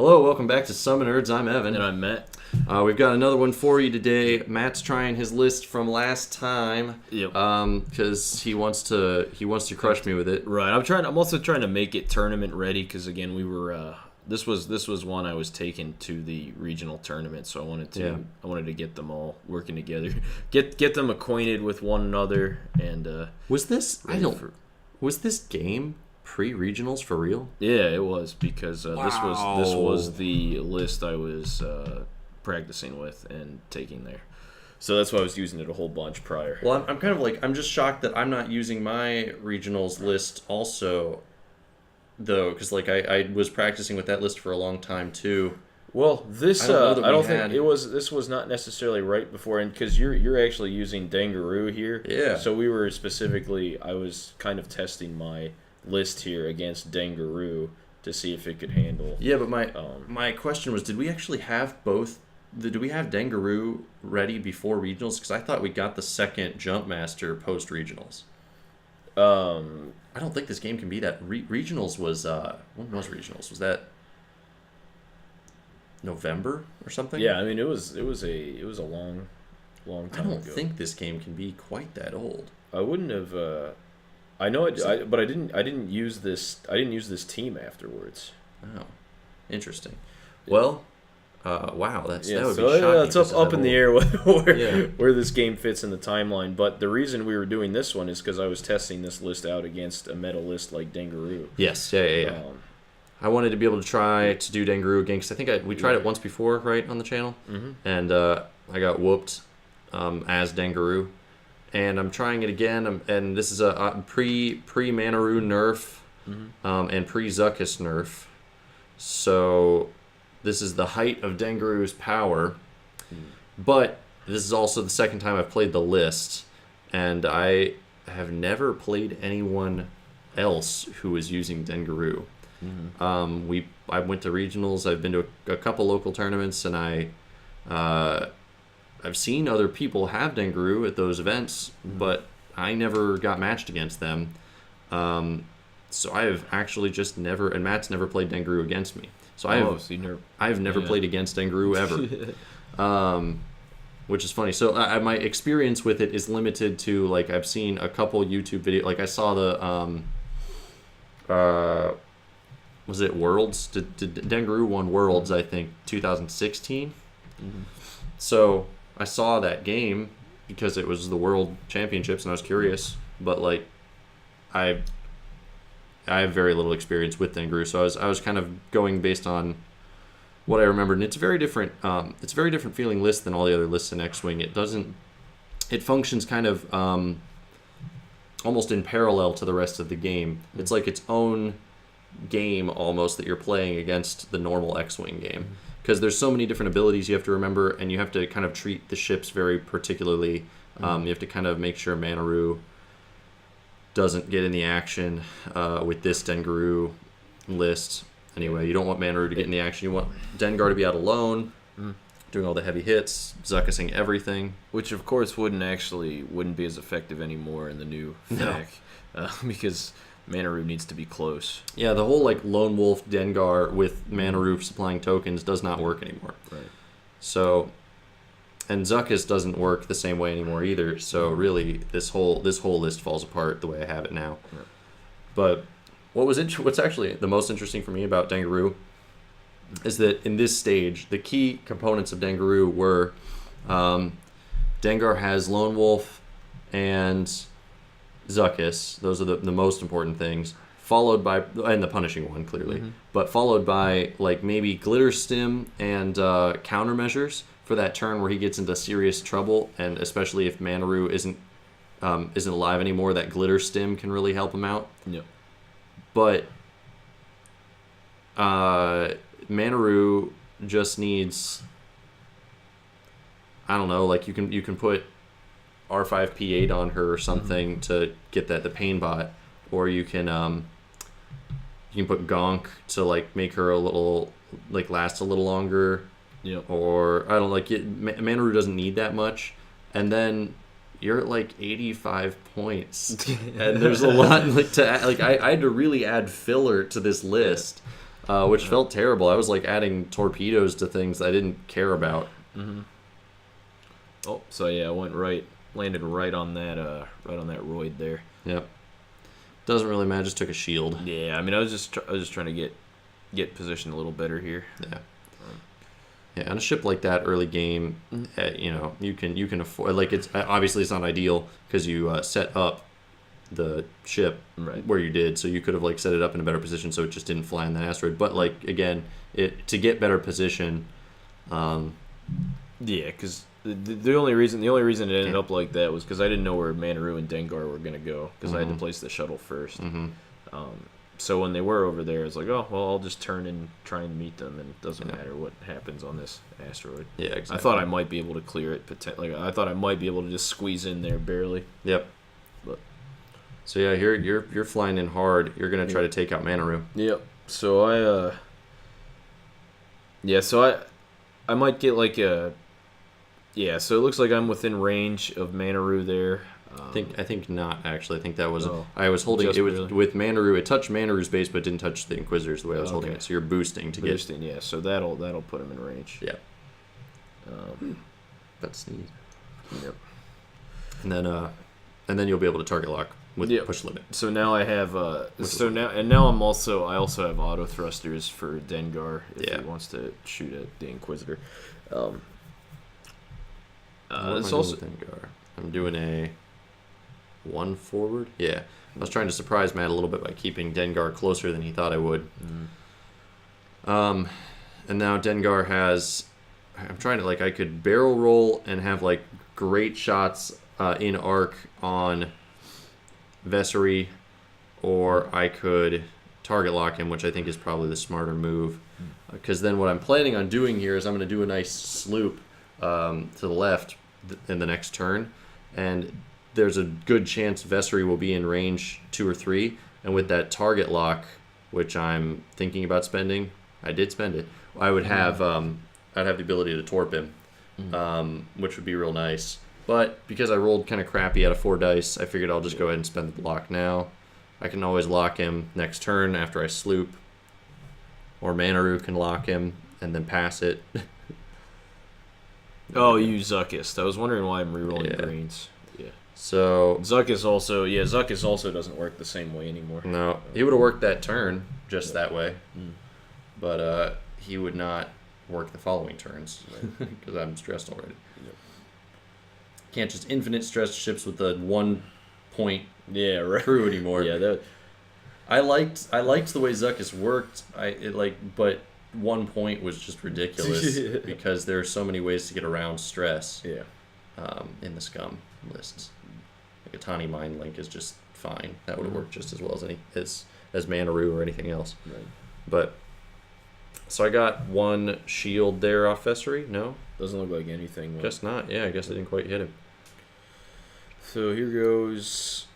Hello, welcome back to SummoNerds. I'm Evan. And I'm Matt. We've got another one for you today. Matt's trying his list from last time. Yep. Because he wants to crush me with it. Right. I'm also trying to make it tournament ready because again we were this was one I was taking to the regional tournament, so I wanted to get them all working together, get them acquainted with one another, and was this game pre-regionals for real? Yeah, it was because wow. this was the list I was practicing with and taking there. So that's why I was using it a whole bunch prior. Well, I'm kind of like, I'm just shocked that I'm not using my regionals list also, though, because like I was practicing with that list for a long time too. Well, this I don't think this was not necessarily right before, and because you're actually using Dengaroo here. Yeah. So we were I was kind of testing my list here against Dengaroo to see if it could handle. Yeah, but my question was, did we actually have both? Did we have Dengaroo ready before regionals? Because I thought we got the second Jumpmaster post regionals. I don't think this game can be that. Regionals was when was regionals? Was that November or something? Yeah, I mean it was a long time ago. I don't think this game can be quite that old. I wouldn't have. I know but I didn't use this. I didn't use this team afterwards. Oh, interesting. Well, wow, that would be shocking. It's up in the air where this game fits in the timeline. But the reason we were doing this one is because I was testing this list out against a meta list like Dengaroo. Yes, yeah. I wanted to be able to try to do Dengaroo again because I think we tried it once before, right, on the channel, and I got whooped as Dengaroo. And I'm trying it again, and this is a pre-Manaroo nerf and pre-Zuckuss nerf. So this is the height of Dengaroo's power. But this is also the second time I've played the list, and I have never played anyone else who is using Dengaroo. I went to regionals. I've been to a couple local tournaments, and I've seen other people have Dengaroo at those events, but I never got matched against them. So I have actually just never, and Matt's never played Dengaroo against me. So I've never played against Dengaroo ever, which is funny. So my experience with it is limited to, like, I've seen a couple YouTube videos. Like I saw the, was it Worlds? Did Dengaroo won Worlds, I think, 2016? So I saw that game because it was the World Championships, and I was curious. But like, I have very little experience with Dengaroo, so I was kind of going based on what I remembered, and it's a very different. It's a very different feeling list than all the other lists in X-Wing. It functions kind of almost in parallel to the rest of the game. It's like its own game almost that you're playing against the normal X-Wing game. Because there's so many different abilities you have to remember, and you have to kind of treat the ships very particularly. You have to kind of make sure Manaroo doesn't get in the action with this Dengaroo list. Anyway, you don't want Manaroo to get in the action. You want Dengar to be out alone, doing all the heavy hits, Zuckussing everything. Which, of course, wouldn't be as effective anymore in the new FAQ. Because Manaroo needs to be close. Yeah, the whole like lone wolf Dengar with Manaroo supplying tokens does not work anymore. Right. So, and Zuckuss doesn't work the same way anymore either. So really, this whole list falls apart the way I have it now. Right. But what's actually the most interesting for me about Dengaroo is that in this stage, the key components of Dengaroo were Dengar has lone wolf and Zuckuss. Those are the most important things, followed by, and the punishing one clearly, but followed by like maybe Glitterstim and Countermeasures for that turn where he gets into serious trouble, and especially if Manaroo isn't alive anymore, that Glitterstim can really help him out. Yep. But Manaroo just needs, I don't know, like you can put R5P8 on her or something to get the pain bot, or you can put Gonk to like make her a little like last a little longer. Yep. Or I don't like it. Manaroo doesn't need that much, and then you're at like 85 points, and there's a lot like to add, like I had to really add filler to this list. which felt terrible. I was like adding torpedoes to things I didn't care about. Oh, so yeah, I landed right on that roid there. Yep. Doesn't really matter. Just took a shield. Yeah, I mean, I was just trying to get positioned a little better here. Yeah. Yeah, on a ship like that, early game, you can afford, like, it's obviously it's not ideal because you set up the ship where you did, so you could have like set it up in a better position so it just didn't fly in the asteroid. But like again, to get better position. Yeah, because the only reason it ended up like that was because I didn't know where Manaroo and Dengar were gonna go because I had to place the shuttle first. So when they were over there, it's like, oh, well, I'll just turn and try and meet them, and it doesn't matter what happens on this asteroid. Yeah, exactly. I thought I might be able to clear it, I thought I might be able to just squeeze in there barely. Yep. But so yeah, you're flying in hard. You're gonna try to take out Manaroo. Yep. So I might get like a. Yeah, so it looks like I'm within range of Manaroo there. I think not actually. I think that was I was holding it really. with Manaroo. It touched Manaroo's base, but didn't touch the Inquisitors the way I was holding it. So you're boosting to get. Yeah. So that'll put him in range. Yeah. That's neat. Yep. And then you'll be able to target lock with push limit. So now I have now I also have Autothrusters for Dengar if he wants to shoot at the Inquisitor. It's also Dengar. I'm doing a 1 forward. Yeah, I was trying to surprise Matt a little bit by keeping Dengar closer than he thought I would. And now Dengar has. I'm trying to I could barrel roll and have like great shots in arc on Vessery, or I could target lock him, which I think is probably the smarter move. Because then what I'm planning on doing here is I'm going to do a nice sloop to the left in the next turn, and there's a good chance Vessery will be in range 2 or 3, and with that target lock, which I'm thinking about spending, I did spend it. I would have I'd have the ability to torp him, which would be real nice. But because I rolled kind of crappy out of 4 dice, I figured I'll just go ahead and spend the block now. I can always lock him next turn after I sloop, or Manaroo can lock him and then pass it. Oh, you Zuckuss. I was wondering why I'm rerolling greens. Yeah. So Zuckuss also doesn't work the same way anymore. No, he would have worked that turn just that way, but he would not work the following turns because I'm stressed already. Yep. Can't just infinite stress ships with the 1 point right. crew anymore. Yeah, I liked the way Zuckuss worked. But 1 point was just ridiculous because there are so many ways to get around stress. Yeah. In the scum lists, like a Tani Mind Link is just fine. That would have worked just as well as Manaroo or anything else. Right. But so I got 1 shield there off Vessery. No, doesn't look like anything. Guess not. Yeah, I guess I didn't quite hit him. So here goes.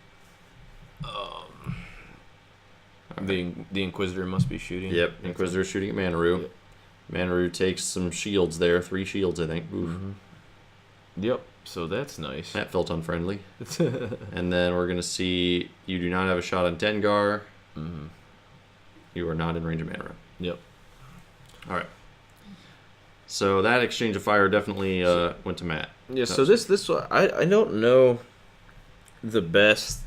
The Inquisitor must be shooting. Yep, Inquisitor shooting at Manaroo. Yep. Manaroo takes some shields there, 3 shields I think. Oof. Yep, so that's nice. That felt unfriendly. And then we're going to see you do not have a shot on Dengar. You are not in range of Manaroo. Yep. All right. So that exchange of fire definitely went to Matt. Yeah, so this I don't know the best.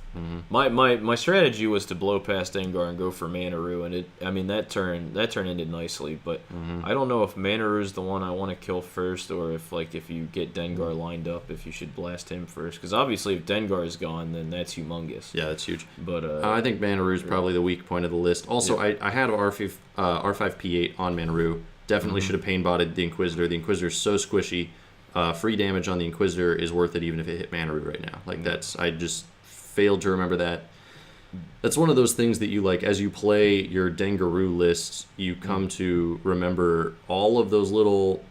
My strategy was to blow past Dengar and go for Manaroo, and that turn ended nicely, but I don't know if Manaroo is the one I want to kill first, or if you get Dengar lined up, if you should blast him first, because obviously if Dengar is gone, then that's humongous. Yeah, that's huge. But I think Manaroo is probably the weak point of the list. Also, I had R5 P8 on Manaroo. Definitely should have pain botted the Inquisitor. The Inquisitor is so squishy. Free damage on the Inquisitor is worth it even if it hit Manaroo right now. I just failed to remember that. That's one of those things that you as you play your Dengaroo list, you come to remember all of those little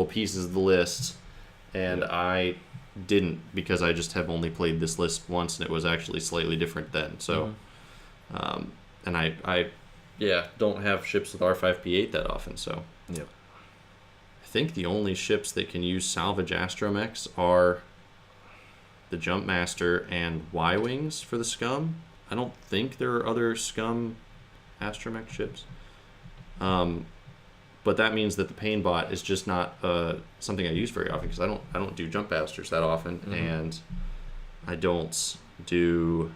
pieces of the list, and I didn't because I just have only played this list once and it was actually slightly different then. So, and I don't have ships with R5P8 that often. So, I think the only ships that can use salvage astromechs are the Jumpmaster and Y-Wings for the scum. I don't think there are other scum astromech ships. But that means that the pain bot is just not something I use very often because I don't do Jumpmasters that often, and I don't do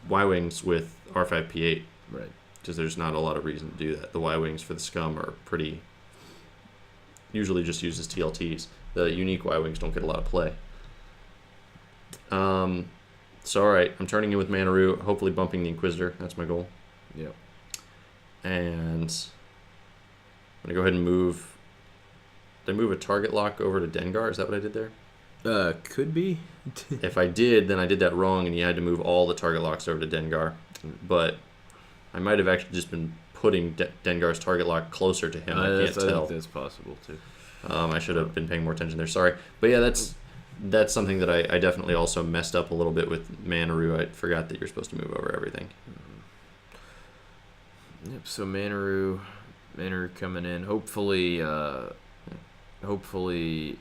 Y-Wings with R5P8. Right. Because there's not a lot of reason to do that. The Y-Wings for the scum are pretty... usually just used as TLTs. The unique Y-Wings don't get a lot of play. So, alright, I'm turning in with Manaroo, hopefully bumping the Inquisitor. That's my goal. Yep. And I'm going to go ahead and move... Did I move a target lock over to Dengar? Is that what I did there? Could be. If I did, then I did that wrong, and you had to move all the target locks over to Dengar. But I might have actually just been putting Dengar's target lock closer to him. I can't tell. I think that's possible, too. I should have been paying more attention there. Sorry. But yeah, that's something that I definitely also messed up a little bit with Manaroo. I forgot that you're supposed to move over everything. Yep, so Manaroo coming in. Hopefully,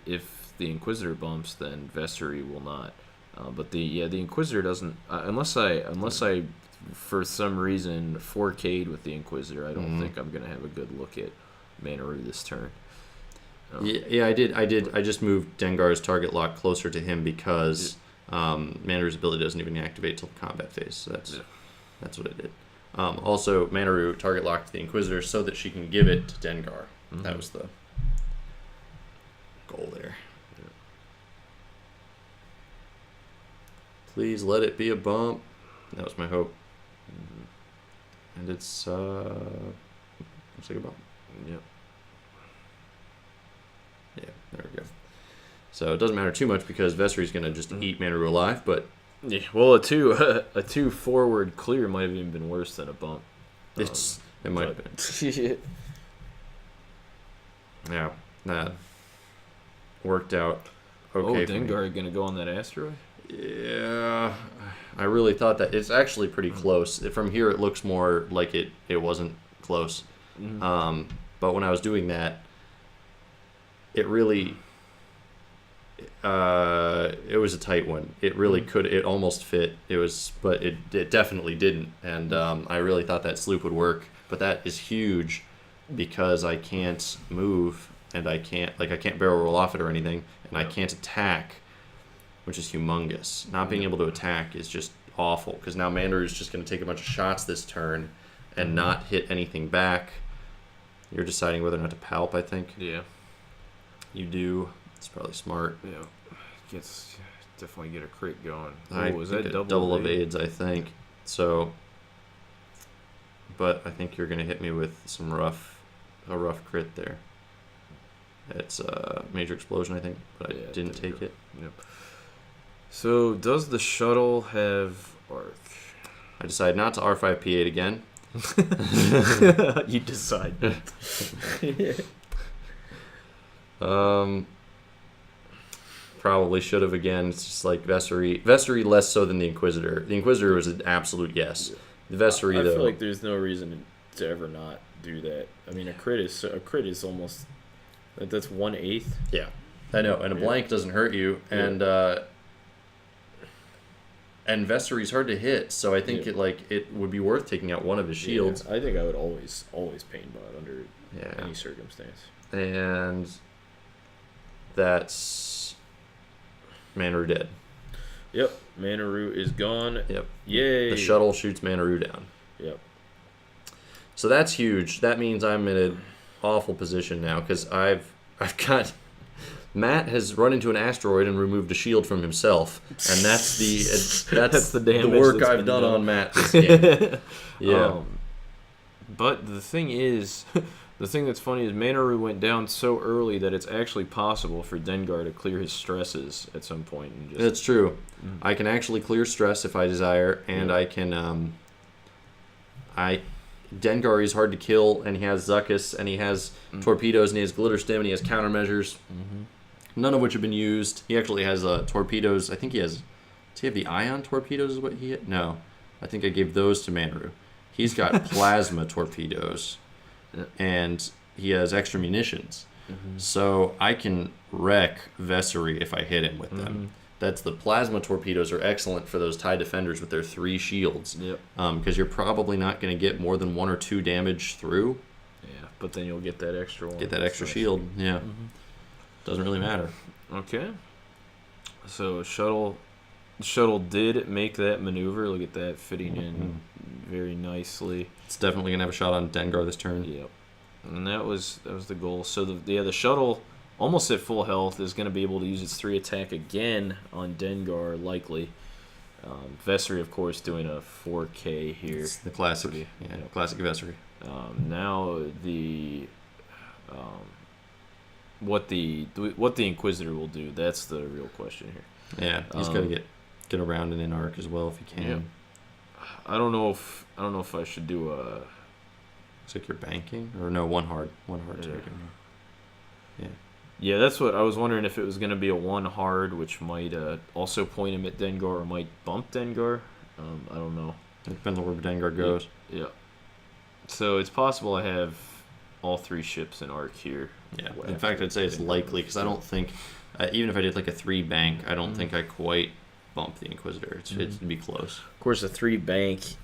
if the Inquisitor bumps, then Vessery will not. But the Inquisitor doesn't. Unless I for some reason 4K'd with the Inquisitor, I don't think I'm gonna have a good look at Manaroo this turn. Yeah, I did. I just moved Dengar's target lock closer to him because Manaroo's ability doesn't even activate till the combat phase. So that's what I did. Also, Manaroo target locked the Inquisitor so that she can give it to Dengar. That was the goal there. Yeah. Please let it be a bump. That was my hope. And it's looks like a bump. Yep. Yeah, there we go. So it doesn't matter too much because Vessery's going to just eat Manaroo alive, but... Yeah, well, a two forward clear might have even been worse than a bump. It might have been. Yeah, that worked out okay. Oh, Dengar going to go on that asteroid? Yeah, I really thought that. It's actually pretty close. From here, it looks more like it wasn't close. But when I was doing that, it really... it was a tight one. It really could. It almost fit. But it definitely didn't. And I really thought that sloop would work. But that is huge because I can't move and I can't barrel roll off it or anything, and I can't attack, which is humongous. Not being able to attack is just awful because now Manaroo's just going to take a bunch of shots this turn and not hit anything back. You're deciding whether or not to palp, I think. Yeah. You do. It's probably smart. Yeah, definitely get a crit going. Was that double evades? I think so. But I think you're gonna hit me with a rough crit there. It's a major explosion, I think, but I didn't take it. Yep. So does the shuttle have arc? I decide not to R5P8 again. You decide. Probably should have again. It's just like Vessery. Vessery less so than the Inquisitor. The Inquisitor was an absolute yes. The Vessery, though. I feel like there's no reason to ever not do that. I mean, a crit is almost that's 1/8. Yeah, I know, and a blank doesn't hurt you, and Vessery's hard to hit, so I think it would be worth taking out one of his shields. I think I would always pain bot under any circumstance. And that's Manaroo dead. Yep, Manaroo is gone. Yep. Yay. The shuttle shoots Manaroo down. Yep. So that's huge. That means I'm in an awful position now because I've got Matt has run into an asteroid and removed a shield from himself, and that's the work I've done on Matt this game. Yeah. But the thing is, the thing that's funny is Manaroo went down so early that it's actually possible for Dengar to clear his stresses at some point. And just... That's true. I can actually clear stress if I desire, and I can. Dengar is hard to kill, and he has Zuckuss, and he has Torpedoes, and he has Glitterstim, and he has Countermeasures. None of which have been used. He actually has Torpedoes. I think he has... Does he have the Ion Torpedoes is what he had? No. I think I gave those to Manaroo. He's got Plasma Torpedoes. And he has extra munitions. So I can wreck Vessery if I hit him with them. That's the plasma torpedoes are excellent for those TIE defenders with their 3 shields. Yep. Because you're probably not going to get more than 1 or 2 damage through. Yeah, but then you'll get that extra one. Get that extra shield. Yeah. Doesn't really matter. Okay. So Shuttle did make that maneuver. Look at that fitting in very nicely. It's definitely going to have a shot on Dengar this turn. Yep. And that was the goal. So the Shuttle, almost at full health, is going to be able to use its 3 attack again on Dengar, likely. Vessery, of course, doing a 4K here. It's the classic, classic Vessery. Now what the Inquisitor will do, that's the real question here. Yeah, he's got to get around and in arc as well if he can. Yeah. I don't know if I should do a. Looks like you're banking, or no, one hard target. Yeah. Yeah, that's what I was wondering, if it was going to be a 1 hard, which might also point him at Dengar or might bump Dengar. I don't know. It depends on where Dengar goes. Yeah. So it's possible I have all 3 ships in arc here. Yeah. In fact, I'd say it's likely, because I don't think, even if I did like a 3 bank, I don't think I quite bump the Inquisitor. It'd be close. Of course, a 3 bank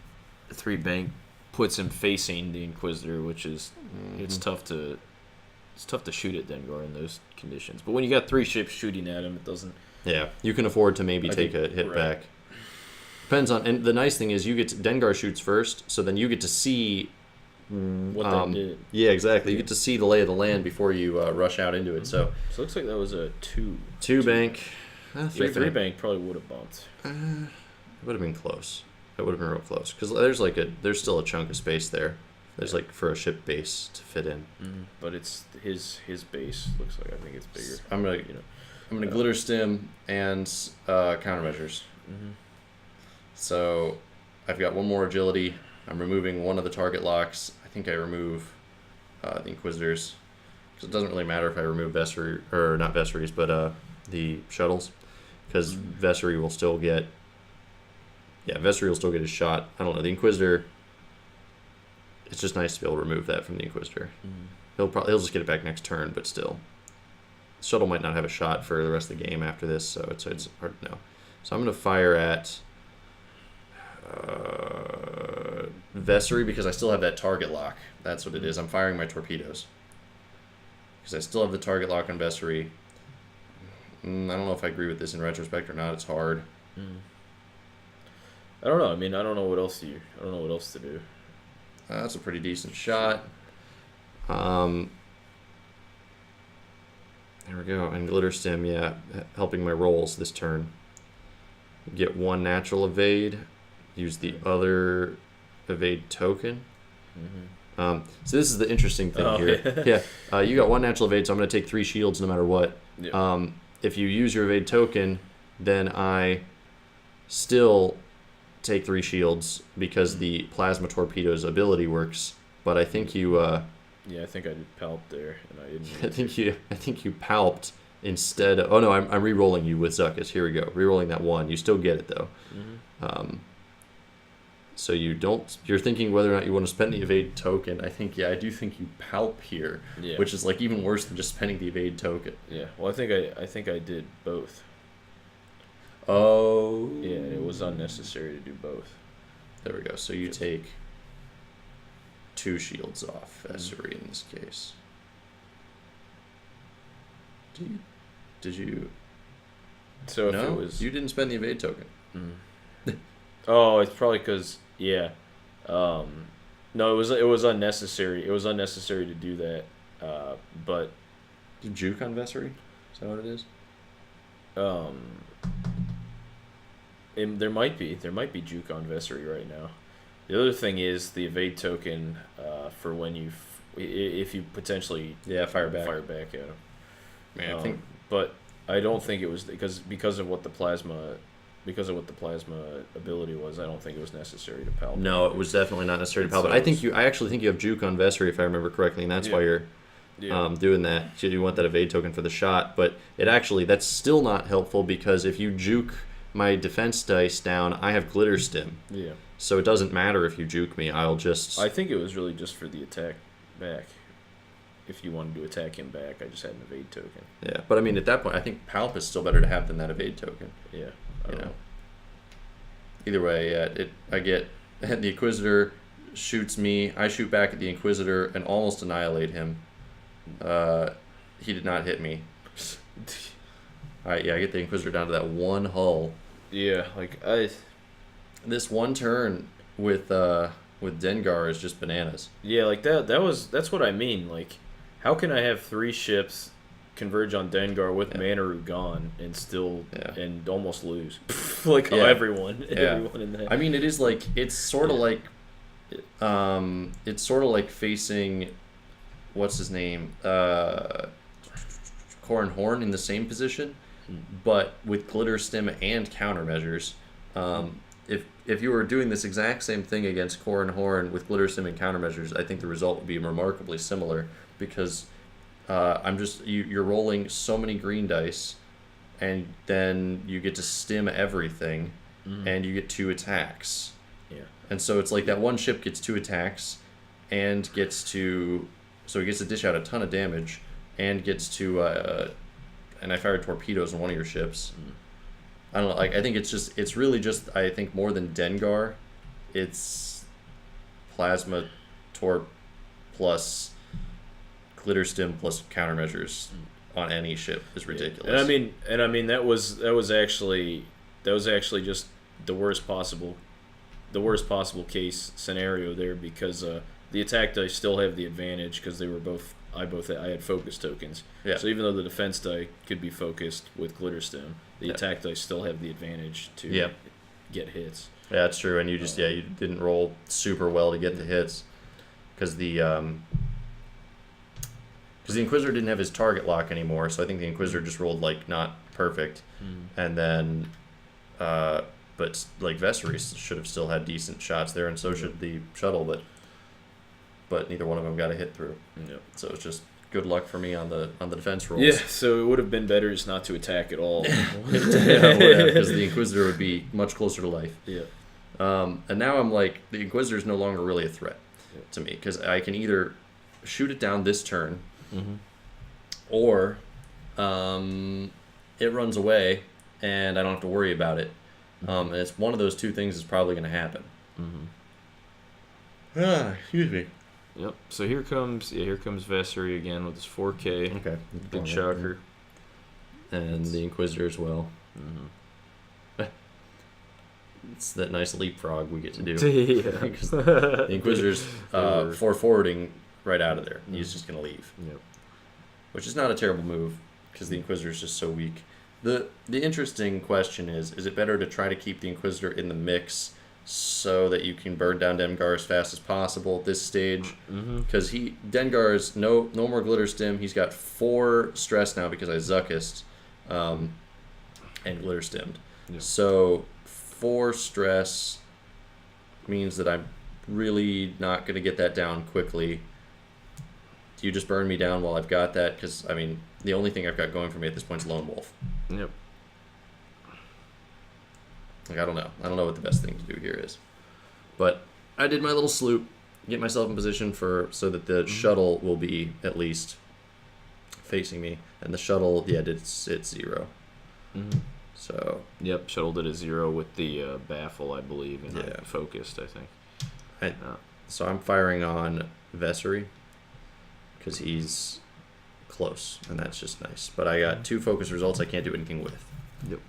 puts him facing the Inquisitor, which is it's tough to shoot at Dengar in those conditions. But when you got 3 ships shooting at him, it doesn't. Yeah, you can afford to maybe take a hit back. Depends on, and the nice thing is Dengar shoots first, so then you get to see what they did. Yeah, exactly. You get to see the lay of the land before you rush out into it. So it looks like that was a 2 bank. 3 bank probably would have bumped. It would have been close. It would have been real close, because there's still a chunk of space there. There's like for a ship base to fit in. But it's his base looks like, I think it's bigger. I'm gonna Glitterstim and Countermeasures. So I've got 1 more agility. I'm removing 1 of the target locks. I think I remove the Inquisitors, because it doesn't really matter if I remove Vessery, or not Vesseries, but the shuttles, because Vessery will still get. Yeah, Vessery will still get his shot. I don't know, the Inquisitor. It's just nice to be able to remove that from the Inquisitor. He'll just get it back next turn, but still, Shuttle might not have a shot for the rest of the game after this, so it's hard to know. So I'm gonna fire at Vessery, because I still have that target lock. That's what it is. I'm firing my torpedoes because I still have the target lock on Vessery. I don't know if I agree with this in retrospect or not. It's hard. I don't know. I mean, I don't know what else to do. That's a pretty decent shot. There we go. And Glitterstim, yeah, helping my rolls this turn. Get 1 natural evade. Use the other evade token. So this is the interesting thing here. Yeah, you got 1 natural evade, so I'm going to take 3 shields no matter what. Yeah. If you use your evade token, then I still take 3 shields because the plasma torpedoes ability works. But I think you. Yeah, I think I did Palp there, and I didn't. I think you palped instead. Oh no, I'm re-rolling you with Zuckuss. Here we go. Re-rolling that 1. You still get it though. So you don't. You're thinking whether or not you want to spend the evade token. I do think you palp here, which is like even worse than just spending the evade token. Yeah. Well, I think I did both. Oh. Yeah, it was unnecessary to do both. There we go. So you take 2 shields off Vessery in this case. Did you? So if no, it was, you didn't spend the evade token. Oh, it's probably because no, it was unnecessary. It was unnecessary to do that. But did Juke on Vessery? Is that what it is? There might be Juke on Vessery right now. The other thing is the evade token for when you if you potentially fire back at him. Man, I think, but I don't think it was because of what the plasma ability was. I don't think it was necessary to Palp. No, it was definitely not necessary to Palp. But I actually think you have Juke on Vessery if I remember correctly, and that's why you're doing that. So you want that evade token for the shot, but that's still not helpful because if you Juke my defense dice down, I have Glitterstim. Yeah. So it doesn't matter if you Juke me. I think it was really just for the attack back. if you wanted to attack him back, I just had an evade token. Yeah, but I mean, at that point, I think Palp is still better to have than that evade token. Yeah, You know. Either way, yeah, I get the Inquisitor shoots me. I shoot back at the Inquisitor and almost annihilate him. He did not hit me. I get the Inquisitor down to that one hull. Yeah, like This one turn with Dengar is just bananas. Yeah, like that's what I mean. Like, how can I have 3 ships converge on Dengar with Manaroo gone and still and almost lose? Everyone in that. I mean, it is like it's sort of like facing what's his name, Corran Horn in the same position, but with Glitterstim and countermeasures. If you were doing this exact same thing against Corran Horn with Glitterstim and countermeasures, I think the result would be remarkably similar because you're rolling so many green dice, and then you get to stim everything, and you get 2 attacks. Yeah. And so it's like that one ship gets 2 attacks, and he gets to dish out a ton of damage, and gets to and I fired torpedoes on one of your ships. I don't know. Like, I think it's really just, I think more than Dengar, it's plasma torp plus Glitterstim plus countermeasures on any ship is ridiculous. And I mean that was actually just the worst possible case scenario there, because the attack dice still have the advantage because they were both I had focus tokens. Yeah. So even though the defense die could be focused with Glitterstim, the attack dice still have the advantage to get hits. Yeah, that's true. And you just you didn't roll super well to get the hits because the Inquisitor didn't have his target lock anymore. So I think the Inquisitor just rolled like not perfect, and then but like Vessery should have still had decent shots there, and so should the Shuttle, but neither one of them got a hit through. Yep. So it's just good luck for me on the defense rolls. Yeah, so it would have been better just not to attack at all. Because the Inquisitor would be much closer to life. Yeah. And now I'm like, the Inquisitor is no longer really a threat to me, because I can either shoot it down this turn, or it runs away and I don't have to worry about it. And it's one of those 2 things is probably going to happen. Excuse me. Yep. So here comes Vessery again with his 4K. Okay. Big shocker. And the Inquisitor as well. It's that nice leapfrog we get to do. Because the Inquisitor's forwarding right out of there. He's just going to leave. Yep. Which is not a terrible move, because the Inquisitor's just so weak. The interesting question is it better to try to keep the Inquisitor in the mix so that you can burn down Dengar as fast as possible at this stage? Because Dengar is no more Glitterstim. He's got 4 stress now because I Zuckussed and Glitterstimmed. Yep. So 4 stress means that I'm really not going to get that down quickly. Do you just burn me down while I've got that? Because, I mean, the only thing I've got going for me at this point is Lone Wolf. Yep. Like, I don't know. I don't know what the best thing to do here is. But I did my little sloop, get myself in position so that the Shuttle will be at least facing me. And the Shuttle, it's 0. So. Yep, Shuttle did a 0 with the Baffle, I believe, and focused, I think. So I'm firing on Vessery, because he's close, and that's just nice. But I got 2 focus results I can't do anything with. Yep.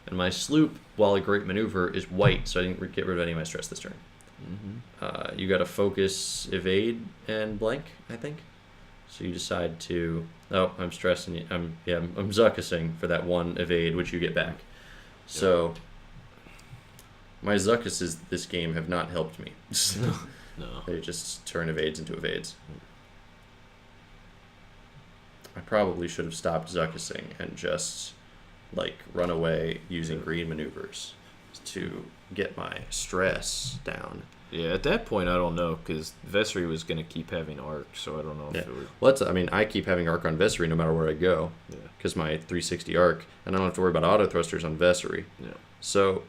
And my sloop, while a great maneuver, is white, so I didn't get rid of any of my stress this turn. You got a focus, evade, and blank, I think. So you decide to... Oh, I'm stressing you. I'm Zuckussing for that 1 evade, which you get back. Yep. So my Zuckusses this game have not helped me. No. They just turn evades into evades. I probably should have stopped Zuckussing and just run away using green maneuvers to get my stress down. Yeah, at that point I don't know, because Vessery was going to keep having arc, so I don't know if it would... Well, I keep having arc on Vessery no matter where I go, because my 360 arc, and I don't have to worry about Autothrusters on Vessery. Yeah. So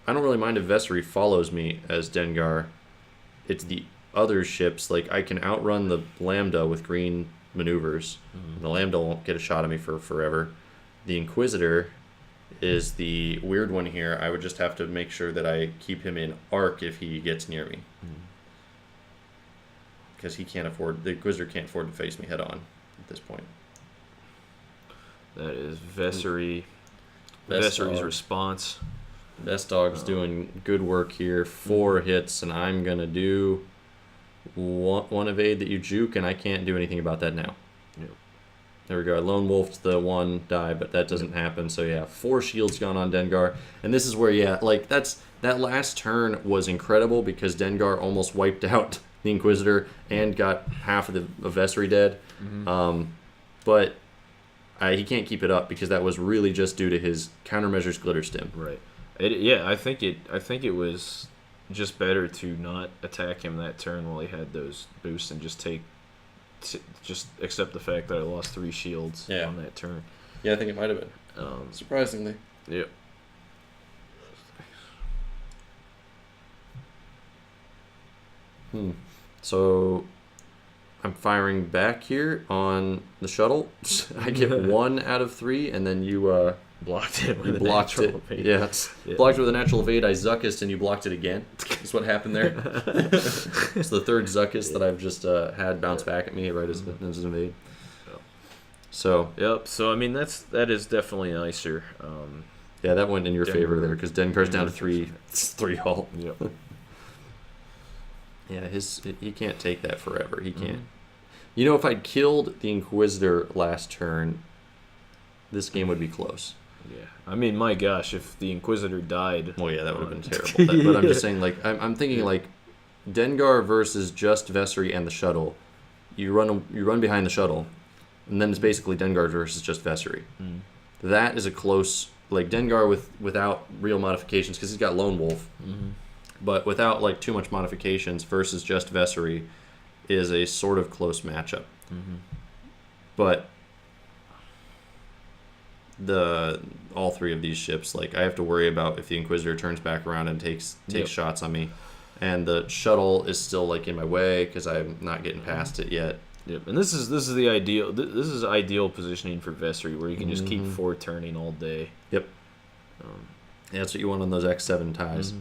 I don't really mind if Vessery follows me as Dengar. It's the other ships, I can outrun the Lambda with green maneuvers. The Lambda won't get a shot at me for forever. The Inquisitor is the weird one here. I would just have to make sure that I keep him in arc if he gets near me. Because the Inquisitor can't afford to face me head on at this point. That is Vessery. Vessery's response. Dog's doing good work here. 4 hits, and I'm going to do one evade that you juke, and I can't do anything about that now. Yep. There we go. I lone wolfed the 1 die, but that doesn't happen. So, yeah, 4 shields gone on Dengar. And this is where, that last turn was incredible because Dengar almost wiped out the Inquisitor and got half of the Vessery dead. But he can't keep it up because that was really just due to his Countermeasures Glitterstim. Right. I think it was just better to not attack him that turn while he had those boosts and just accept the fact that I lost 3 shields on that turn. Yeah, I think it might have been. Surprisingly. Yep. So I'm firing back here on the shuttle. I get 1 out of 3, and then you blocked it with a natural evade. Yeah, blocked it with a natural evade. I Zuckussed, and you blocked it again. That's what happened there. It's the 3rd Zuckuss that I've just had bounce back at me right as an evade. So So I mean that is definitely nicer. Yeah, that went in your favor there because Dengar's down to 3 hull. Yep. Yeah, he can't take that forever. He can't. You know, if I'd killed the Inquisitor last turn, this game would be close. Yeah, I mean, my gosh, if the Inquisitor died... Well, yeah, that would have been terrible. But I'm just saying, I'm thinking, Dengar versus just Vessery and the Shuttle. You run behind the Shuttle, and then it's basically Dengar versus just Vessery. That is a close... Dengar without real modifications, because he's got Lone Wolf, but without, too much modifications versus just Vessery is a sort of close matchup. But... all 3 of these ships, I have to worry about if the Inquisitor turns back around and takes shots on me, and the Shuttle is still in my way because I'm not getting past it yet. Yep, and this is the ideal. This is ideal positioning for Vessery, where you can just keep 4 turning all day. Yep. Yeah, that's what you want on those X7 ties.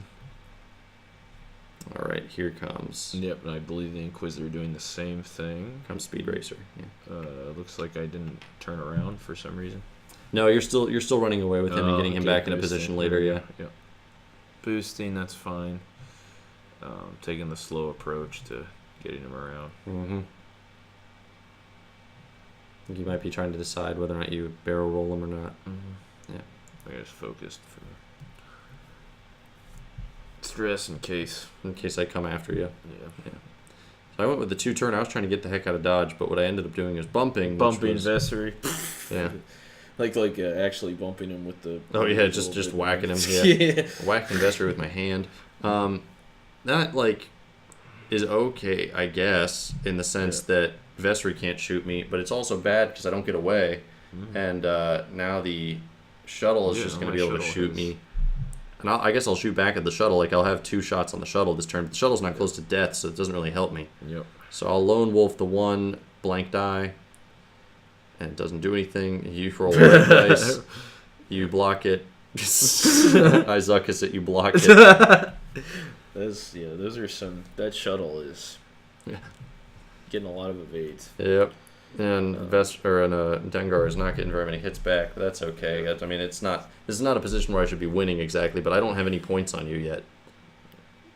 All right, here comes. Yep, and I believe the Inquisitor doing the same thing. Comes Speed Racer. Yeah. Looks like I didn't turn around for some reason. No, you're still running away with him and getting him back in a position later. Yeah. Yep. Boosting, that's fine. Taking the slow approach to getting him around. I think you might be trying to decide whether or not you barrel roll him or not. Yeah. I just focused for stress in case I come after you. Yeah. So I went with the 2 turn. I was trying to get the heck out of dodge, but what I ended up doing is bumping Vessery. Yeah. Actually bumping him with the... Oh, yeah, just whacking him. Yeah. Whacking Vessery with my hand. That, is okay, I guess, in the sense that Vessery can't shoot me, but it's also bad because I don't get away. And now the Shuttle is just going to be able to shoot me. And I guess I'll shoot back at the Shuttle. I'll have 2 shots on the Shuttle this turn. The Shuttle's not close to death, so it doesn't really help me. Yep. So I'll Lone Wolf the 1 blank die. And it doesn't do anything. You roll the red dice. You block it. I Zuckuss it. You block it. Those are some... That Shuttle is getting a lot of evades. Yep. And Dengar is not getting very many hits back. But that's okay. I mean, this is not a position where I should be winning exactly, but I don't have any points on you yet.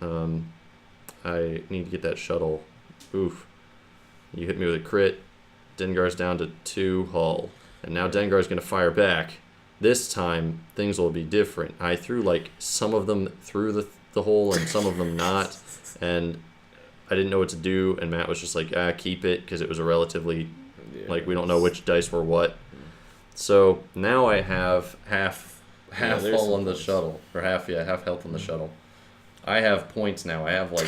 I need to get that Shuttle. Oof. You hit me with a crit. Dengar's down to 2 hull. And now Dengar's going to fire back. This time, things will be different. I threw, some of them through the hole and some of them not. And I didn't know what to do. And Matt was just keep it, because it was a relatively, we don't know which dice were what. So now I have half hull on the Shuttle. Or half health on the Shuttle. I have points now. I have,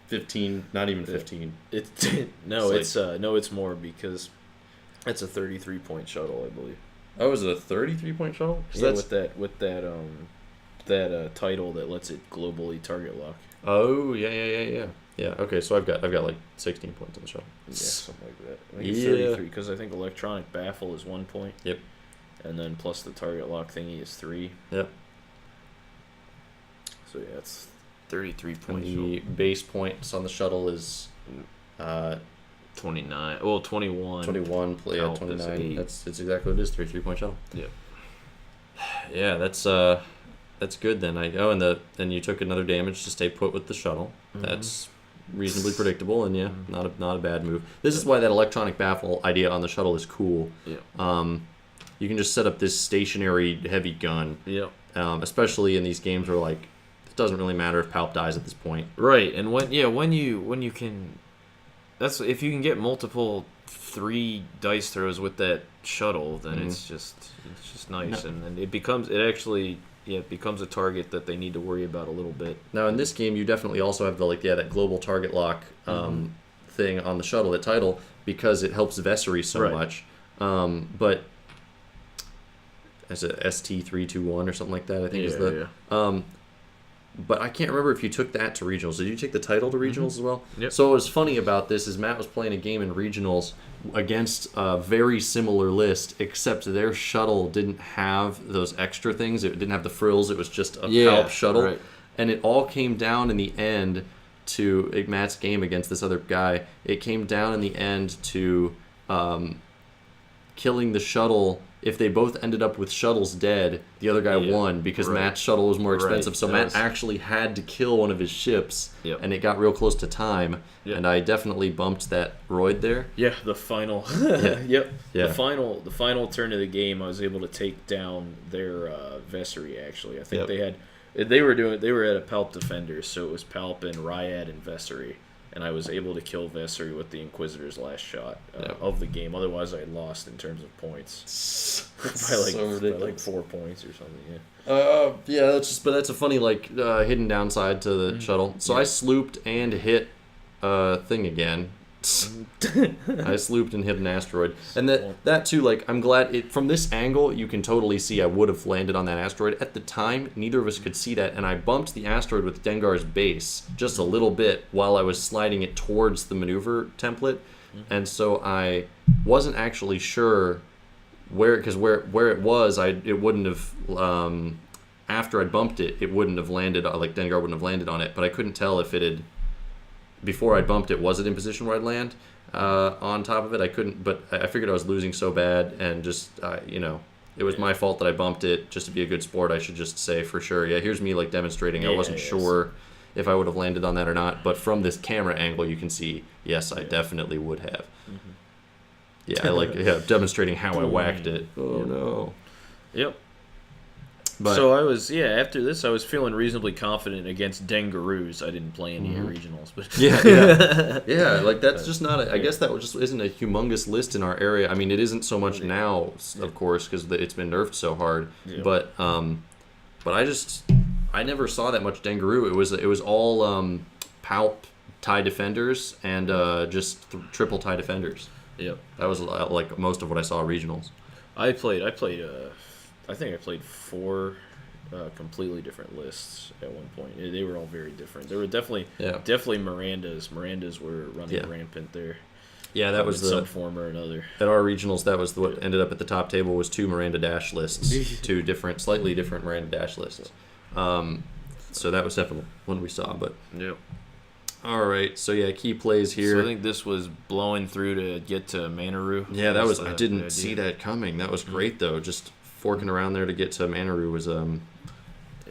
15, not even 15. It's more because it's a 33-point Shuttle, I believe. Oh, is it a 33-point Shuttle? Yeah, with that title that lets it globally target lock. Oh, yeah. Yeah. Okay. So I've got like 16 points on the shuttle. Yeah, something like that. I think it's Yeah. 33 because I think electronic baffle is 1 point. Yep. And then plus the target lock thingy is 3. Yep. So yeah, it's 33 And points. the base points on the shuttle is 29. Well, 21. 21. Yeah, Palp is 29. 8. That's exactly what it is. 3-point shuttle. Yep. Yeah, that's good then. And you took another damage to stay put with the shuttle. Mhm. That's reasonably predictable, and yeah, not a bad move. This is why that electronic baffle idea on the shuttle is cool. Yeah. You can just set up this stationary heavy gun. Yep. Especially in these games where like it doesn't really matter if Palp dies at this point. Right, and when you can, that's if you can get multiple 3 dice throws with that shuttle, then it's just nice, No. and it becomes a target that they need to worry about a little bit. Now in this game, you definitely also have that global target lock thing on the shuttle at title because it helps Vessery so much. But as a ST321 or something like that, I think is the. But I can't remember if you took that to regionals. Did you take the title to regionals as well? Yep. So what was funny about this is Matt was playing a game in regionals against a very similar list, except their shuttle didn't have those extra things. It didn't have the frills. It was just a Palp shuttle. Right. And it all came down in the end to Matt's game against this other guy. It came down in the end to killing the shuttle. If they both ended up with shuttles dead, the other guy won because Matt's shuttle was more expensive. So Matt actually had to kill one of his ships, and it got real close to time. Yep. And I definitely bumped that roid there. Yeah, the final. Yeah. The final turn of the game, I was able to take down their Vessery. Actually, I think they were at a Palp defender, so it was Palp and Ryad and Vessery. And I was able to kill Vessery with the Inquisitor's last shot of the game. Otherwise, I lost in terms of points by like 4 points or something. Yeah. That's a funny hidden downside to the shuttle. So I slooped and hit a thing again. I slooped and hit an asteroid, and that too. I'm glad from this angle you can totally see I would have landed on that asteroid. At the time, neither of us could see that, and I bumped the asteroid with Dengar's base just a little bit while I was sliding it towards the maneuver template, and so I wasn't actually sure where it was. It wouldn't have after I bumped it, it wouldn't have landed. Dengar wouldn't have landed on it, but I couldn't tell if it had. Before I bumped it, was it in position where I'd land on top of it? I couldn't, but I figured I was losing so bad, and just, it was my fault that I bumped it. Just to be a good sport, I should just say for sure, here's me demonstrating. I wasn't sure if I would have landed on that or not, but from this camera angle, you can see, yes, I definitely would have. Demonstrating how I whacked it. Oh, no. Yep. But, so I was after this I was feeling reasonably confident against Dengaroos. I didn't play any regionals, but that's just not. I guess that just isn't a humongous list in our area. I mean, it isn't so much now, of course, because it's been nerfed so hard. Yeah. But I never saw that much Dengaroo. It was all Palp TIE defenders and just triple TIE defenders. Yep. That was most of what I saw at regionals. I think I played 4 completely different lists at one point. They were all very different. There were definitely Mirandas. Mirandas were running rampant there. Yeah, that was some form or another. At our regionals, that was what ended up at the top table was 2 Miranda Dash lists, 2 slightly different Miranda Dash lists. So that was definitely one we saw. But all right, so key plays here. So I think this was blowing through to get to Manaroo. Yeah, that was. I didn't see that coming. That was great though. Just forking around there to get to Manaroo was a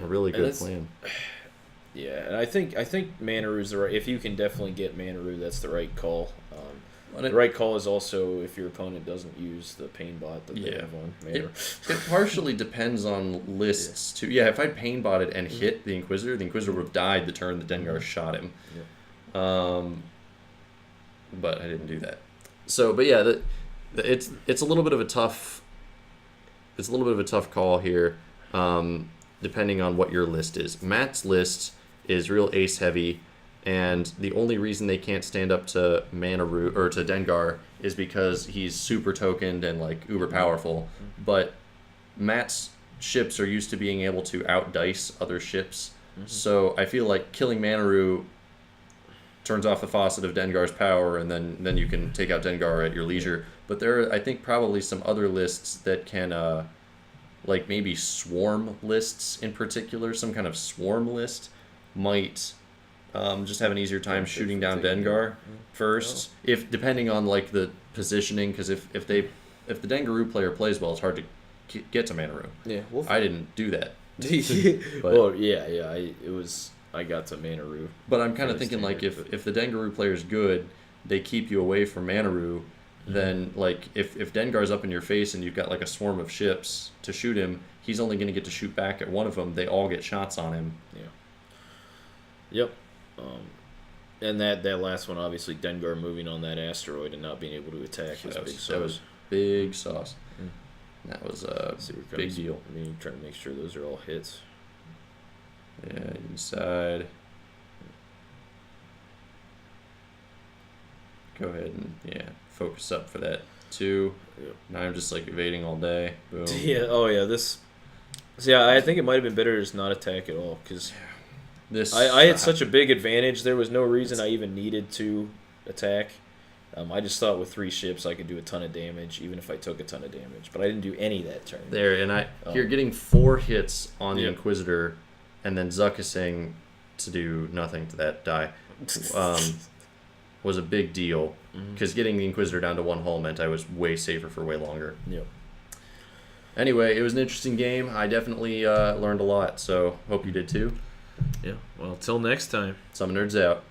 really good plan. Yeah, and I think Manaroo's the right. If you can definitely get Manaroo, that's the right call. The right call is also if your opponent doesn't use the pain bot that they have on Manaroo. It partially depends on lists too. Yeah, if I pain botted and hit the Inquisitor would have died the turn the Dengar shot him. Yeah. But I didn't do that. So, but it's a little bit of a tough. It's a little bit of a tough call here, depending on what your list is. Matt's list is real ace heavy, and the only reason they can't stand up to Manaroo or to Dengar is because he's super tokened and uber powerful. But Matt's ships are used to being able to outdice other ships, so I feel like killing Manaroo turns off the faucet of Dengar's power, and then you can take out Dengar at your leisure. But there are, I think, probably some other lists that can, like maybe swarm lists in particular, some kind of swarm list might just have an easier time shooting down Dengar first, if depending on like the positioning, because if the Dengaroo player plays well, it's hard to get to Manaroo. Yeah, I didn't do that. Well, I got to Manaroo. But I'm kind of thinking like if the Dengaroo player is good, they keep you away from Manaroo. Then like if Dengar's up in your face and you've got like a swarm of ships to shoot him, he's only going to get to shoot back at one of them. They all get shots on him. Yeah. Yep. And that last one, obviously, Dengar moving on that asteroid and not being able to attack was big sauce. That was big sauce. That was a big deal. I mean, trying to make sure those are all hits. Yeah, inside. Go ahead and focus up for that too. Yep. Now I'm just like evading all day. Boom. Yeah. Oh yeah. This. So yeah, I think it might have been better to just not attack at all because I had such a big advantage. There was no reason I even needed to attack. I just thought with 3 ships I could do a ton of damage, even if I took a ton of damage. But I didn't do any that turn. There, and you're getting 4 hits on the Inquisitor, and then Zuckussing to do nothing to that die was a big deal. Because getting the Inquisitor down to 1 hull meant I was way safer for way longer. Yep. Anyway, it was an interesting game. I definitely learned a lot, so hope you did too. Yeah. Well, till next time. SummoNerds out.